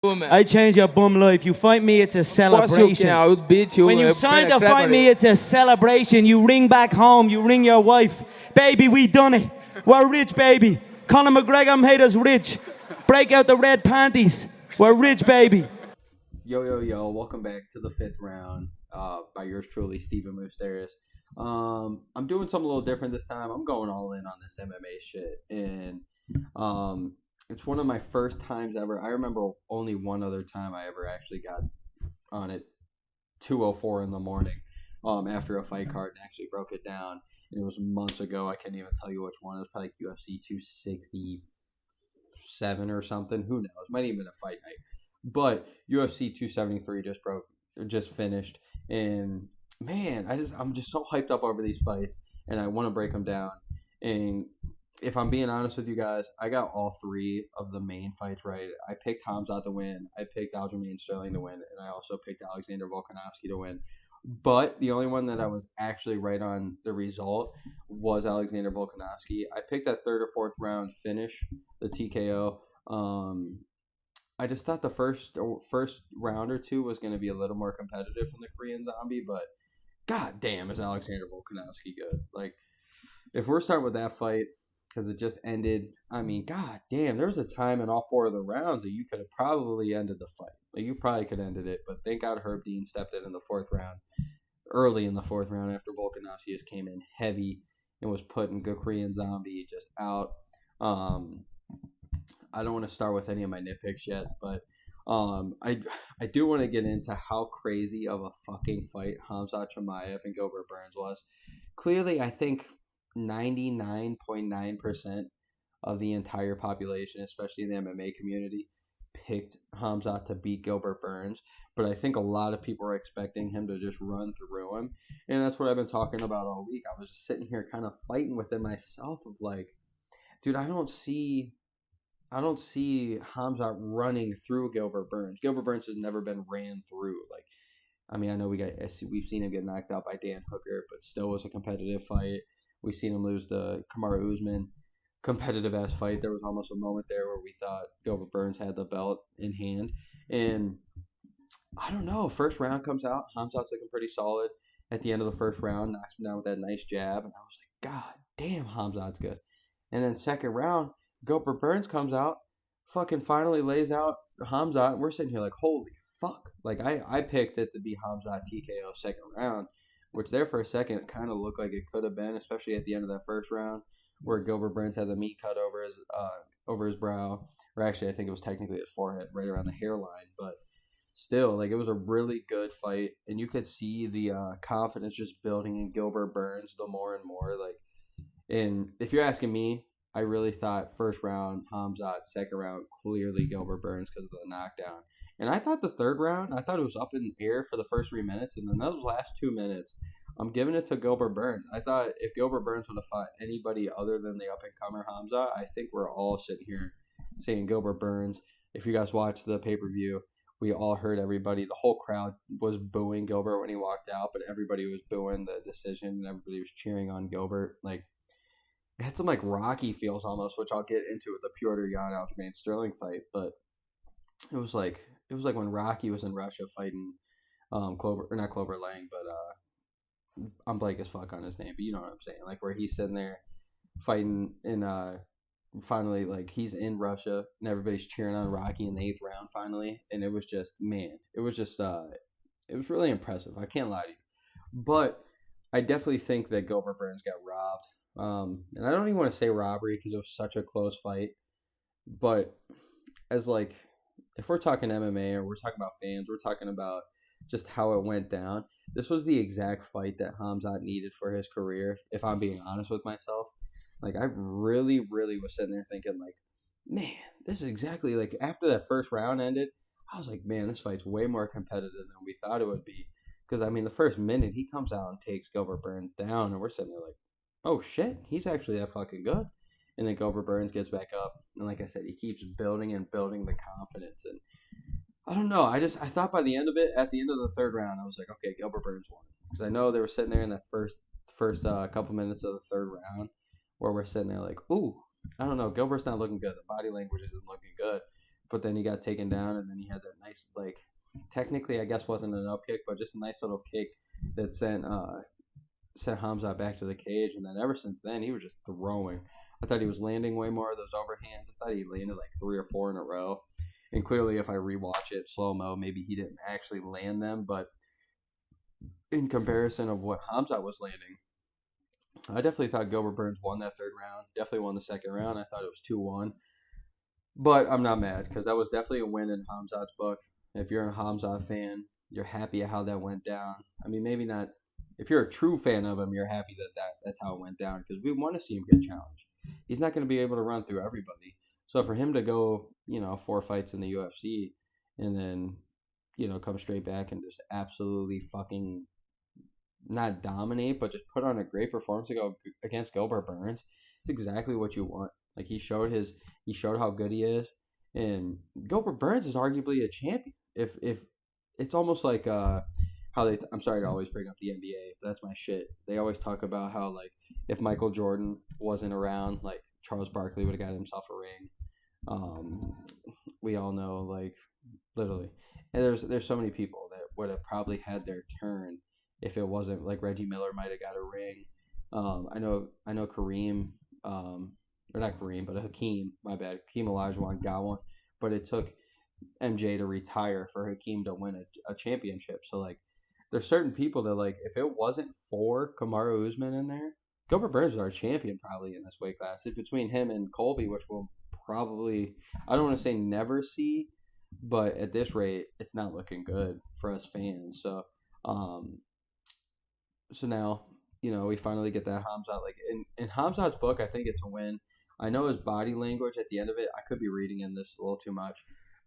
I change your bum life. You fight me, it's a celebration. I would beat you. When you sign to fight me, it's a celebration. You ring back home, you ring your wife. Baby, we done it. We're rich, baby. Conor McGregor made us rich. Break out the red panties. We're rich, baby. Yo, welcome back to the fifth round by yours truly, Stephen Musteris. I'm doing something a little different this time. I'm going all in on this MMA shit. And it's one of my first times ever. I remember only one other time I ever actually got on it 2:04 in the morning after a fight card and actually broke it down. And it was months ago. I can't even tell you which one. It was probably like UFC 267 or something. Who knows? Might even been a fight night. But UFC 273 just finished, and man, I'm just so hyped up over these fights, and I want to break them down. And if I'm being honest with you guys, I got all three of the main fights right. I picked Hamzat to win, I picked Aljamain Sterling to win, and I also picked Alexander Volkanovski to win. But the only one that I was actually right on the result was Alexander Volkanovski. I picked that third or fourth round finish, the TKO. I just thought the first round or two was going to be a little more competitive from the Korean Zombie, but god damn, is Alexander Volkanovski good. Like, if we're starting with that fight, because it just ended, I mean, god damn, there was a time in all four of the rounds that you could have probably ended the fight. Like, you probably could have ended it, but thank God Herb Dean stepped in the fourth round, early in the fourth round after Volkanovski just came in heavy and was putting the Korean Zombie just out. I don't want to start with any of my nitpicks yet, but I do want to get into how crazy of a fucking fight Khamzat Chimaev and Gilbert Burns was. Clearly, I think 99.9% of the entire population, especially in the MMA community, picked Khamzat to beat Gilbert Burns, but I think a lot of people are expecting him to just run through him, and that's what I've been talking about all week. I was just sitting here kind of fighting within myself of like, dude, I don't see Khamzat running through Gilbert Burns. Gilbert Burns has never been ran through. Like, I mean, I know we've seen him get knocked out by Dan Hooker, but still was a competitive fight. We've seen him lose to Kamaru Usman, competitive ass fight. There was almost a moment there where we thought Gilbert Burns had the belt in hand, and I don't know. First round comes out, Khamzat's looking pretty solid. At the end of the first round, knocks him down with that nice jab, and I was like, God damn, Khamzat's good. And then second round, Gilbert Burns comes out, fucking finally lays out Khamzat, and we're sitting here like, holy fuck. Like, I picked it to be Khamzat TKO second round, which there for a second kind of looked like it could have been, especially at the end of that first round, where Gilbert Burns had the meat cut over his brow, or actually I think it was technically his forehead, right around the hairline, but still, like, it was a really good fight, and you could see the confidence just building in Gilbert Burns the more and more, like, and if you're asking me, I really thought first round Khamzat, second round clearly Gilbert Burns because of the knockdown. And I thought the third round, I thought it was up in the air for the first 3 minutes, and then those last 2 minutes, I'm giving it to Gilbert Burns. I thought if Gilbert Burns would have fought anybody other than the up and comer Khamzat, I think we're all sitting here saying Gilbert Burns. If you guys watched the pay per view, we all heard everybody. The whole crowd was booing Gilbert when he walked out, but everybody was booing the decision, and everybody was cheering on Gilbert. Like, it had some like Rocky feels almost, which I'll get into with the Piotr Jan Aljamain Sterling fight. But it was like when Rocky was in Russia fighting not Clover Lang, but I'm blank as fuck on his name, but you know what I'm saying. Like, where he's sitting there fighting and finally, like, he's in Russia and everybody's cheering on Rocky in the 8th round finally, and it was just, man, it was really impressive. I can't lie to you, but I definitely think that Gilbert Burns got robbed. And I don't even want to say robbery because it was such a close fight, but as like, if we're talking MMA or we're talking about fans, we're talking about just how it went down. This was the exact fight that Khamzat needed for his career, if I'm being honest with myself. Like, I really, really was sitting there thinking, like, man, this is exactly, like, after that first round ended, I was like, man, this fight's way more competitive than we thought it would be. Because, I mean, the first minute, he comes out and takes Gilbert Burns down, and we're sitting there like, oh shit, he's actually that fucking good. And then Gilbert Burns gets back up, and like I said, he keeps building and building the confidence. And I don't know, I thought by the end of it, at the end of the third round, I was like, okay, Gilbert Burns won, because I know they were sitting there in that first couple minutes of the third round where we're sitting there like, ooh, I don't know, Gilbert's not looking good. The body language isn't looking good. but then he got taken down, and then he had that nice, like, technically I guess wasn't an up kick, but just a nice little kick that sent Hamzat back to the cage, and then ever since then he was just throwing. I thought he was landing way more of those overhands. I thought he landed like 3 or 4 in a row. And clearly, if I rewatch it slow mo, maybe he didn't actually land them. But in comparison of what Hamzat was landing, I definitely thought Gilbert Burns won that third round. Definitely won the second round. I thought it was 2-1. But I'm not mad because that was definitely a win in Hamzat's book. If you're a Hamzat fan, you're happy at how that went down. I mean, maybe not. If you're a true fan of him, you're happy that's how it went down because we want to see him get challenged. He's not going to be able to run through everybody. So for him to go, 4 fights in the UFC and then, come straight back and just absolutely fucking not dominate, but just put on a great performance against Gilbert Burns, it's exactly what you want. Like he showed how good he is, and Gilbert Burns is arguably a champion. If it's almost like I'm sorry to always bring up the NBA, but that's my shit. They always talk about how like if Michael Jordan wasn't around, like Charles Barkley would have got himself a ring. We all know, like, literally, and there's so many people that would have probably had their turn if it wasn't like Reggie Miller might have got a ring. I know Kareem, or not Kareem, but Hakeem. My bad, Hakeem Olajuwon got one, but it took MJ to retire for Hakeem to win a championship. So like, there's certain people that like if it wasn't for Kamaru Usman in there, Gilbert Burns is our champion probably in this weight class. It's between him and Colby, which we'll probably, I don't want to say never see, but at this rate, it's not looking good for us fans. So, so now, we finally get that Hamzat. Like in Hamzat's book, I think it's a win. I know his body language at the end of it. I could be reading in this a little too much.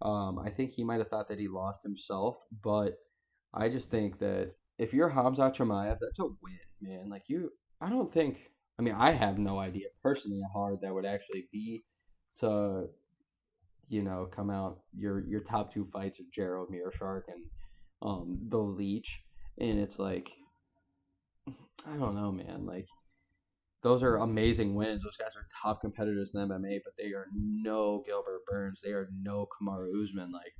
I think he might have thought that he lost himself, but I just think that if you're Hamzat Chimaev, that's a win, man. Like I don't think. I mean, I have no idea personally how hard that would actually be to, come out. Your top 2 fights are Gerald Meerschaert and the Leech, and it's like, I don't know, man. Like, those are amazing wins. Those guys are top competitors in MMA, but they are no Gilbert Burns. They are no Kamaru Usman. Like,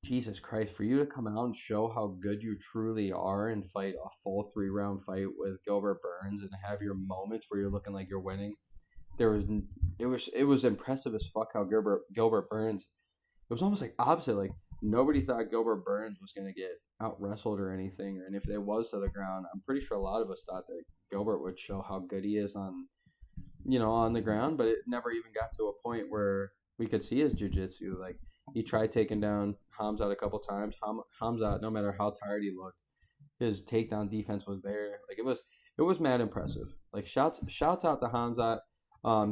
Jesus Christ, for you to come out and show how good you truly are and fight a full 3-round fight with Gilbert Burns and have your moments where you're looking like you're winning, it was impressive as fuck how Gilbert Burns, it was almost like opposite. Like, nobody thought Gilbert Burns was going to get out wrestled or anything, and if it was to the ground, I'm pretty sure a lot of us thought that Gilbert would show how good he is on the ground, but it never even got to a point where we could see his jiu-jitsu. Like, he tried taking down Hamzat a couple times. Hamzat, no matter how tired he looked, his takedown defense was there. Like, it was mad impressive. Like, shouts out to Hamzat.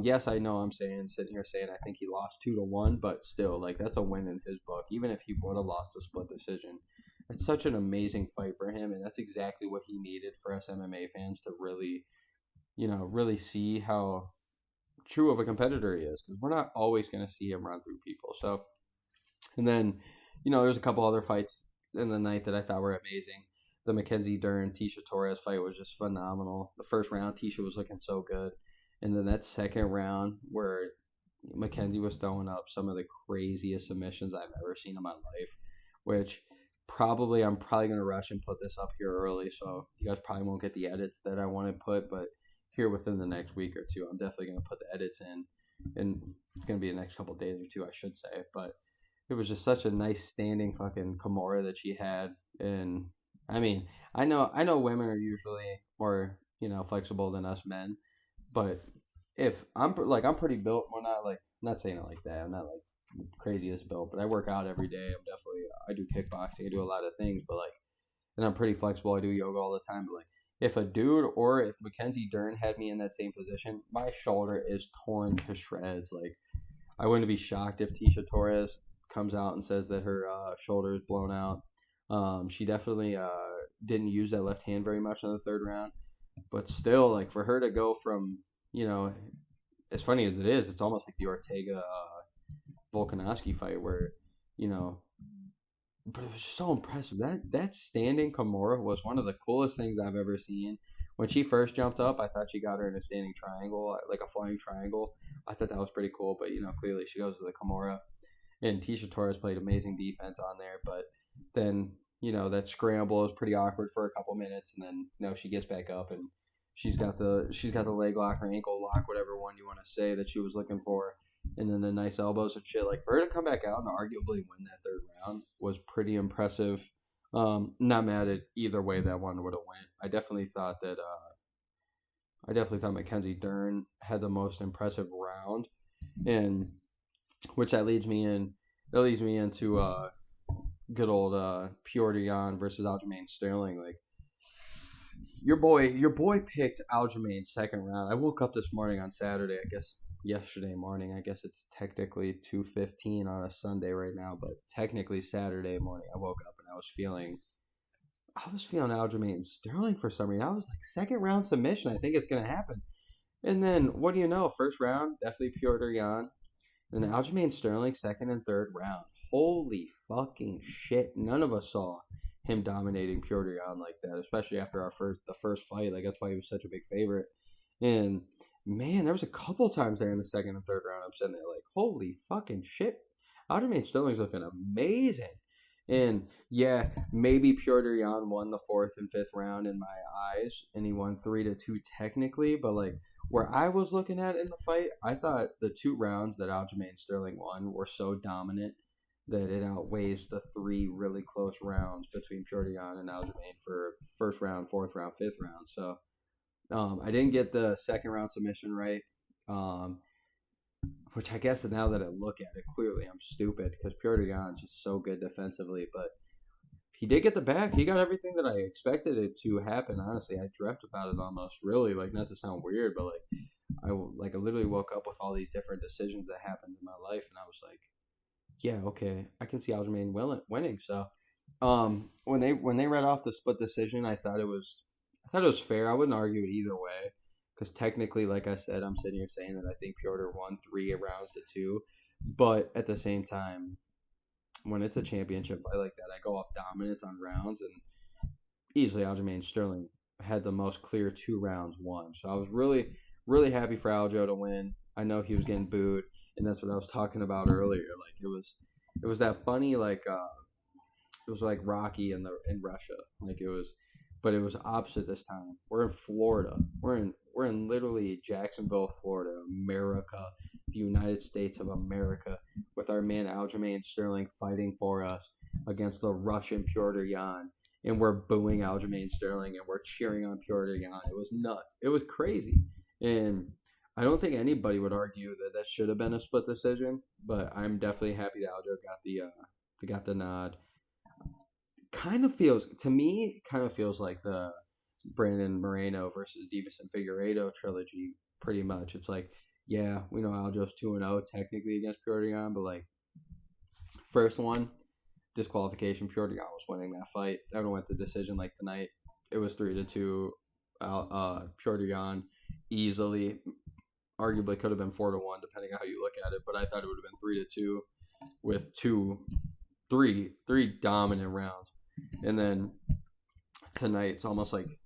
Yes, I know I'm sitting here saying I think he lost 2-1, but still, like, that's a win in his book. Even if he would have lost a split decision, it's such an amazing fight for him, and that's exactly what he needed for us MMA fans to really, really see how true of a competitor he is, because we're not always going to see him run through people. So, and then, there's a couple other fights in the night that I thought were amazing. The Mackenzie Dern Tisha Torres fight was just phenomenal. The first round, Tisha was looking so good, and then that second round where Mackenzie was throwing up some of the craziest submissions I've ever seen in my life, which I'm probably going to rush and put this up here early, so you guys probably won't get the edits that I want to put, but here within the next week or two, I'm definitely going to put the edits in, and it's going to be the next couple of days or two, I should say. But it was just such a nice standing fucking Kimura that she had, and I mean, I know women are usually more flexible than us men, but if I'm pretty built, we're not like, I'm not saying it like that, I'm not like craziest built, but I work out every day. I do kickboxing, I do a lot of things, but like, and I'm pretty flexible. I do yoga all the time, but like, if a dude or if Mackenzie Dern had me in that same position, my shoulder is torn to shreds. Like, I wouldn't be shocked if Tisha Torres comes out and says that her shoulder is blown out. She definitely didn't use that left hand very much in the third round, but still, like, for her to go from, as funny as it is, it's almost like the Ortega Volkanovski fight where, but it was just so impressive. That standing Kimura was one of the coolest things I've ever seen. When she first jumped up, I thought she got her in a standing triangle, like a flying triangle. I thought that was pretty cool, but clearly she goes to the Kimura. And Tisha Torres played amazing defense on there, but then that scramble is pretty awkward for a couple minutes, and then she gets back up and she's got the leg lock or ankle lock, whatever one you want to say that she was looking for, and then the nice elbows and shit. Like, for her to come back out and arguably win that third round was pretty impressive. Not mad at either way that one would have went. I definitely thought Mackenzie Dern had the most impressive round, and which that leads me into good old Piotr Jan versus Aljamain Sterling. Like, your boy picked Aljamain second round. I woke up this morning on Saturday, I guess yesterday morning. I guess it's technically 2:15 on a Sunday right now, but technically Saturday morning. I woke up and I was feeling Aljamain Sterling for some reason. I was like, second round submission. I think it's gonna happen. And then what do you know? First round, definitely Piotr Jan. Then Aljamain Sterling, second and third round. Holy fucking shit! None of us saw him dominating Piotr Jan like that, especially after the first fight. Like, that's why he was such a big favorite. And man, there was a couple times there in the second and third round. I'm sitting there like, holy fucking shit! Aljamain Sterling's looking amazing. And yeah, maybe Piotr Jan won the fourth and fifth round in my eyes, and he won 3-2 technically. But like, where I was looking at in the fight, I thought the 2 rounds that Aljamain Sterling won were so dominant that it outweighs the 3 really close rounds between Piotr Jan and Aljamain for first round, fourth round, fifth round. So I didn't get the second round submission right, which I guess now that I look at it, clearly I'm stupid because Piotr Jan's just so good defensively. But he did get the back. He got everything that I expected it to happen. Honestly, I dreamt about it almost. Really, like, not to sound weird, but I literally woke up with all these different decisions that happened in my life, and I was like, yeah, okay, I can see Aljamain winning. So, when they read off the split decision, I thought it was fair. I wouldn't argue it either way, because technically, like I said, I'm sitting here saying that I think Piotr won 3 rounds to 2, but at the same time, when it's a championship fight like that, I go off dominance on rounds, and easily Aljamain Sterling had the most clear 2 rounds won. So I was really, really happy for Aljo to win. I know he was getting booed, and that's what I was talking about earlier. Like, it was that funny, like, it was like Rocky in Russia. Like, but it was opposite this time. We're in Florida. We're in literally Jacksonville, Florida, America, the United States of America, with our man Aljamain Sterling fighting for us against the Russian Piotr Jan, and we're booing Aljamain Sterling and we're cheering on Piotr Jan. It was nuts. It was crazy, and I don't think anybody would argue that should have been a split decision. But I'm definitely happy that Aljo got the nod. Kind of feels like the Brandon Moreno versus Divas and Figueiredo trilogy, pretty much. It's like, yeah, we know Aljo's 2-0 technically against Piotr Jan, but like, first one, disqualification. Piotr Jan was winning that fight. That one went to decision like tonight. It was 3-2. Piotr Jan easily, arguably could have been 4-1 depending on how you look at it, but I thought it would have been 3-2 with three dominant rounds. And then tonight, it's almost like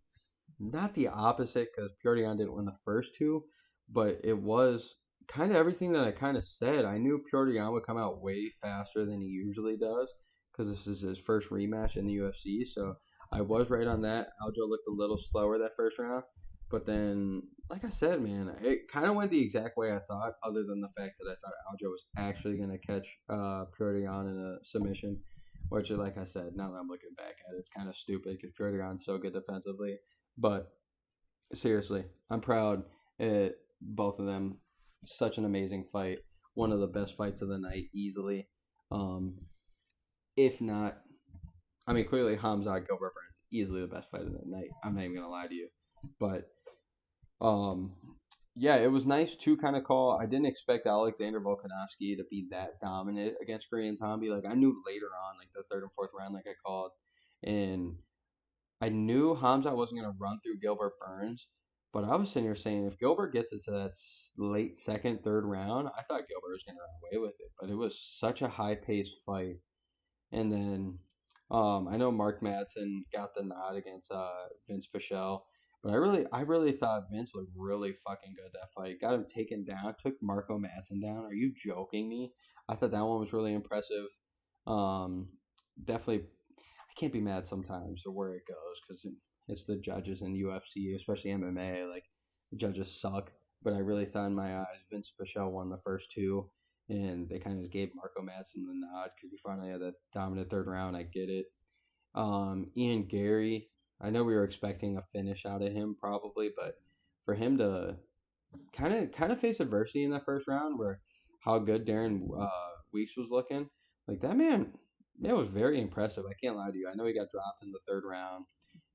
not the opposite, because Piotr Jan didn't win the first 2, but it was kind of everything that I kind of said. I knew Piotr Jan would come out way faster than he usually does, because this is his first rematch in the UFC. So I was right on that. Aljo looked a little slower that first round, but then, like I said, man, it kind of went the exact way I thought, other than the fact that I thought Aljo was actually going to catch Piotr Jan in a submission. Which, like I said, now that I'm looking back at it, it's kind of stupid because Piotr Jan's so good defensively. But seriously, I'm proud at both of them. Such an amazing fight. One of the best fights of the night, easily. If not, I mean, clearly Hamzat Gilbert Burns, easily the best fight of the night. I'm not even going to lie to you. But, yeah, it was nice to kind of call. I didn't expect Alexander Volkanovski to be that dominant against Korean Zombie. Like, I knew later on, like the third and fourth round, like I called, and I knew Hamzat wasn't going to run through Gilbert Burns. But I was sitting here saying, if Gilbert gets it to that late second, third round, I thought Gilbert was going to run away with it. But it was such a high-paced fight. And then I know Mark Madsen got the nod against Vince Pichel. But I really thought Vince looked really fucking good that fight. Got him taken down. Took Marco Madsen down. Are you joking me? I thought that one was really impressive. Um, Definitely, I can't be mad sometimes or where it goes because it's the judges in UFC, especially MMA. Like the judges suck. But I really thought in my eyes Vince Pichel won the first two, and they kind of just gave Marco Madsen the nod because he finally had that dominant third round. I get it. Ian Gary, I know we were expecting a finish out of him probably, but for him to kind of face adversity in that first round, where how good Darren Weeks was looking, like that man, it was very impressive. I can't lie to you. I know he got dropped in the third round,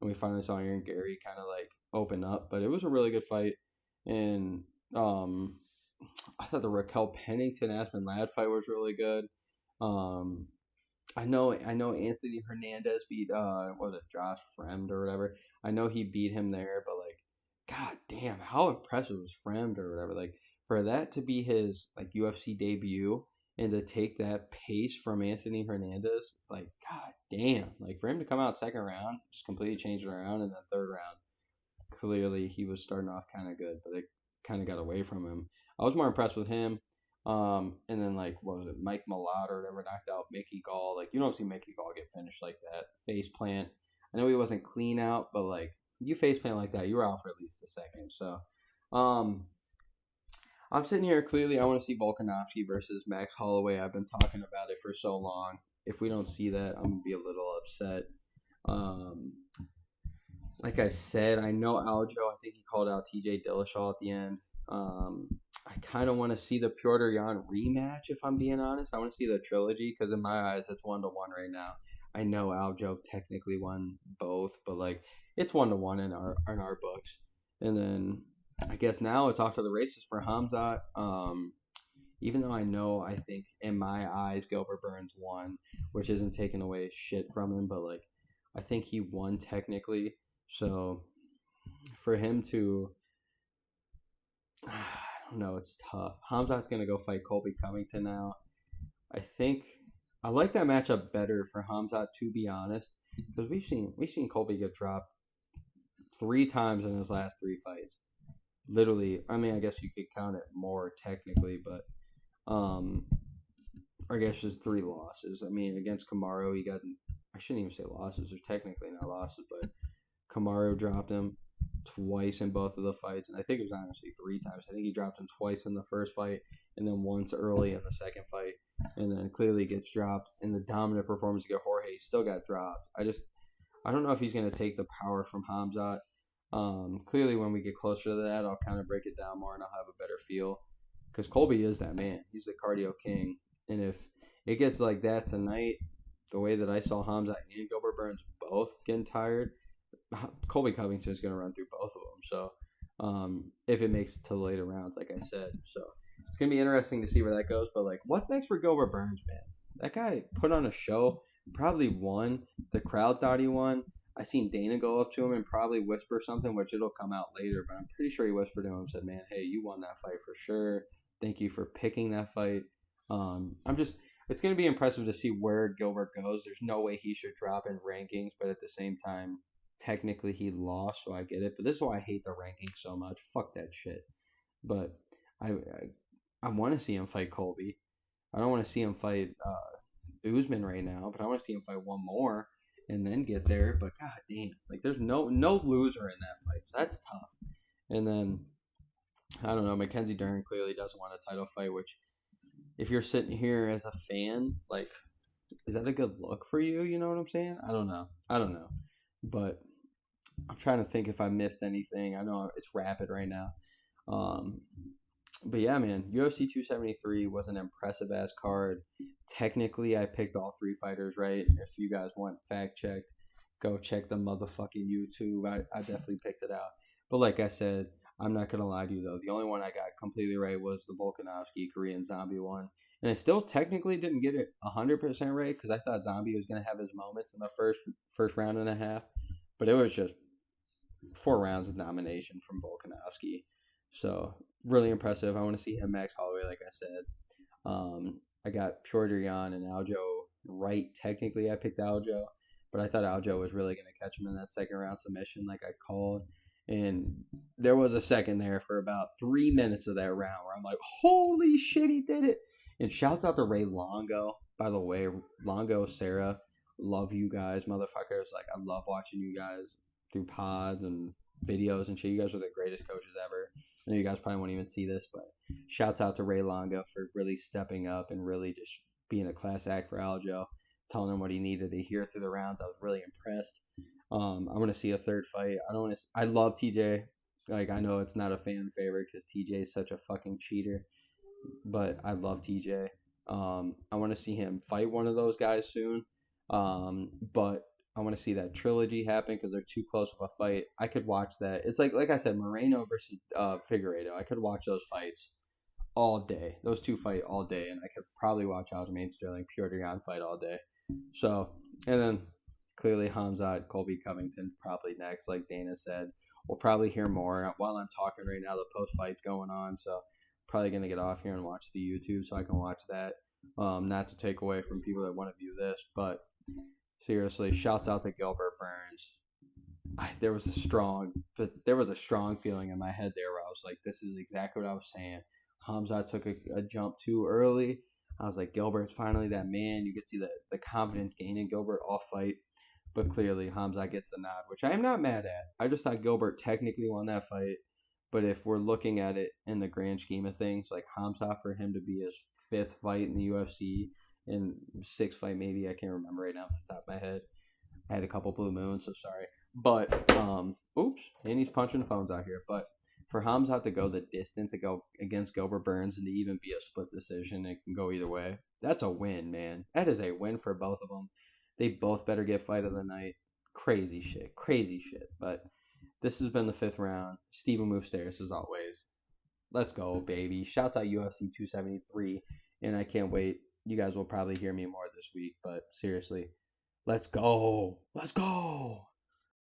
and we finally saw Aaron Gary kind of like open up, but it was a really good fight, and um, I thought the Raquel Pennington Aspen Ladd fight was really good. Um, I know Anthony Hernandez beat was it Josh Fremd or whatever. I know he beat him there, but like god damn, how impressive was Fremd or whatever. Like for that to be his like UFC debut and to take that pace from Anthony Hernandez, like god damn. Like for him to come out second round, just completely change it around in the third round. Clearly he was starting off kind of good, but they kind of got away from him. I was more impressed with him. And then like what was it, Mike Malott or whatever knocked out Mickey Gall. Like you don't see Mickey Gall get finished like that. Face plant. I know he wasn't clean out, but like you face plant like that, you were out for at least a second. So um I'm sitting here clearly I want to see Volkanovski versus Max Holloway. I've been talking about it for so long. If we don't see that, I'm gonna be a little upset. Um like I said, I know Aljo. I think he called out TJ Dillashaw at the end. Um, I kind of want to see the Piotr Jan rematch, if I'm being honest. I want to see the trilogy because in my eyes, it's 1-1 right now. I know Aljo technically won both, but like it's 1-1 in our books. And then I guess now it's off to the races for Hamzat. Even though I think in my eyes Gilbert Burns won, which isn't taking away shit from him, but like I think he won technically. So for him to, I don't know, it's tough. Hamzat's gonna go fight Colby Covington now. I think I like that matchup better for Hamzat, to be honest, because we've seen Colby get dropped 3 times in his last 3 fights. Literally, I mean, I guess you could count it more technically, but I guess just 3 losses. I mean, against Kamaru, he got, I shouldn't even say losses. They're technically not losses, but Kamaru dropped him twice in both of the fights, and I think it was honestly 3 times. I think he dropped him twice in the first fight, and then once early in the second fight, and then clearly gets dropped. In the dominant performance against Jorge, he still got dropped. I don't know if he's going to take the power from Hamzat. Clearly, when we get closer to that, I'll kind of break it down more, and I'll have a better feel. Because Colby is that man. He's the cardio king. And if it gets like that tonight, the way that I saw Hamzat and Gilbert Burns both getting tired, Colby Covington is going to run through both of them. So if it makes it to the later rounds, like I said. So it's going to be interesting to see where that goes. But, like, what's next for Gilbert Burns, man? That guy put on a show, probably won. The crowd thought he won. I seen Dana go up to him and probably whisper something, which it'll come out later, but I'm pretty sure he whispered to him and said, man, hey, you won that fight for sure. Thank you for picking that fight. It's going to be impressive to see where Gilbert goes. There's no way he should drop in rankings, but at the same time, technically he lost, so I get it. But this is why I hate the rankings so much. Fuck that shit. But I want to see him fight Colby. I don't want to see him fight Usman right now, but I want to see him fight one more and then get there. But god damn, like there's no loser in that fight. So that's tough. And then I don't know, Mackenzie Dern clearly doesn't want a title fight, which if you're sitting here as a fan, like, is that a good look for you? You know what I'm saying? I don't know. But I'm trying to think if I missed anything. I know it's rapid right now. But yeah, man, UFC 273 was an impressive ass card. Technically, I picked all 3 fighters right. If you guys want fact checked, go check the motherfucking YouTube. I definitely picked it out. But like I said, I'm not going to lie to you, though. The only one I got completely right was the Volkanovski Korean Zombie one. And I still technically didn't get it 100% right because I thought Zombie was going to have his moments in the first round and a half. But it was just 4 rounds of domination from Volkanovski. So, really impressive. I want to see him, Max Holloway, like I said. I got Piotr Jan and Aljo right. Technically, I picked Aljo. But I thought Aljo was really going to catch him in that second round submission like I called. And there was a second there for about 3 minutes of that round where I'm like, holy shit, he did it. And shouts out to Ray Longo. By the way, Longo, Sarah, love you guys, motherfuckers. Like, I love watching you guys through pods and videos and shit. You guys are the greatest coaches ever. I know you guys probably won't even see this, but shouts out to Ray Longo for really stepping up and really just being a class act for Aljo, telling him what he needed to hear through the rounds. I was really impressed. I want to see a third fight. I don't want to. I love TJ. Like, I know it's not a fan favorite because TJ is such a fucking cheater, but I love TJ. I want to see him fight one of those guys soon. But I want to see that trilogy happen because they're too close of a fight. I could watch that. It's like I said, Moreno versus Figueiredo. I could watch those fights all day. Those two fight all day, and I could probably watch Aljamain Sterling, Piotr Jan fight all day. So, and then clearly Hamzat, Colby Covington probably next, like Dana said. We'll probably hear more while I'm talking right now. The post fight's going on, so probably gonna get off here and watch the YouTube so I can watch that. Not to take away from people that want to view this, but seriously, shouts out to Gilbert Burns. There was a strong feeling in my head there where I was like, this is exactly what I was saying. Hamzat took a jump too early. I was like, Gilbert's finally that man. You could see the confidence gain in Gilbert all fight. But clearly, Hamzat gets the nod, which I am not mad at. I just thought Gilbert technically won that fight. But if we're looking at it in the grand scheme of things, like Hamzat, for him to be his 5th fight in the UFC and 6th fight maybe, I can't remember right now off the top of my head. I had a couple blue moons, so sorry. But, oops, and he's punching phones out here. But for Hamzat to go the distance and go against Gilbert Burns and to even be a split decision, it can go either way. That's a win, man. That is a win for both of them. They both better get fight of the night. Crazy shit. But this has been the 5th round. Steven Musteris, as always. Let's go, baby. Shouts out UFC 273. And I can't wait. You guys will probably hear me more this week. But seriously, let's go. Let's go.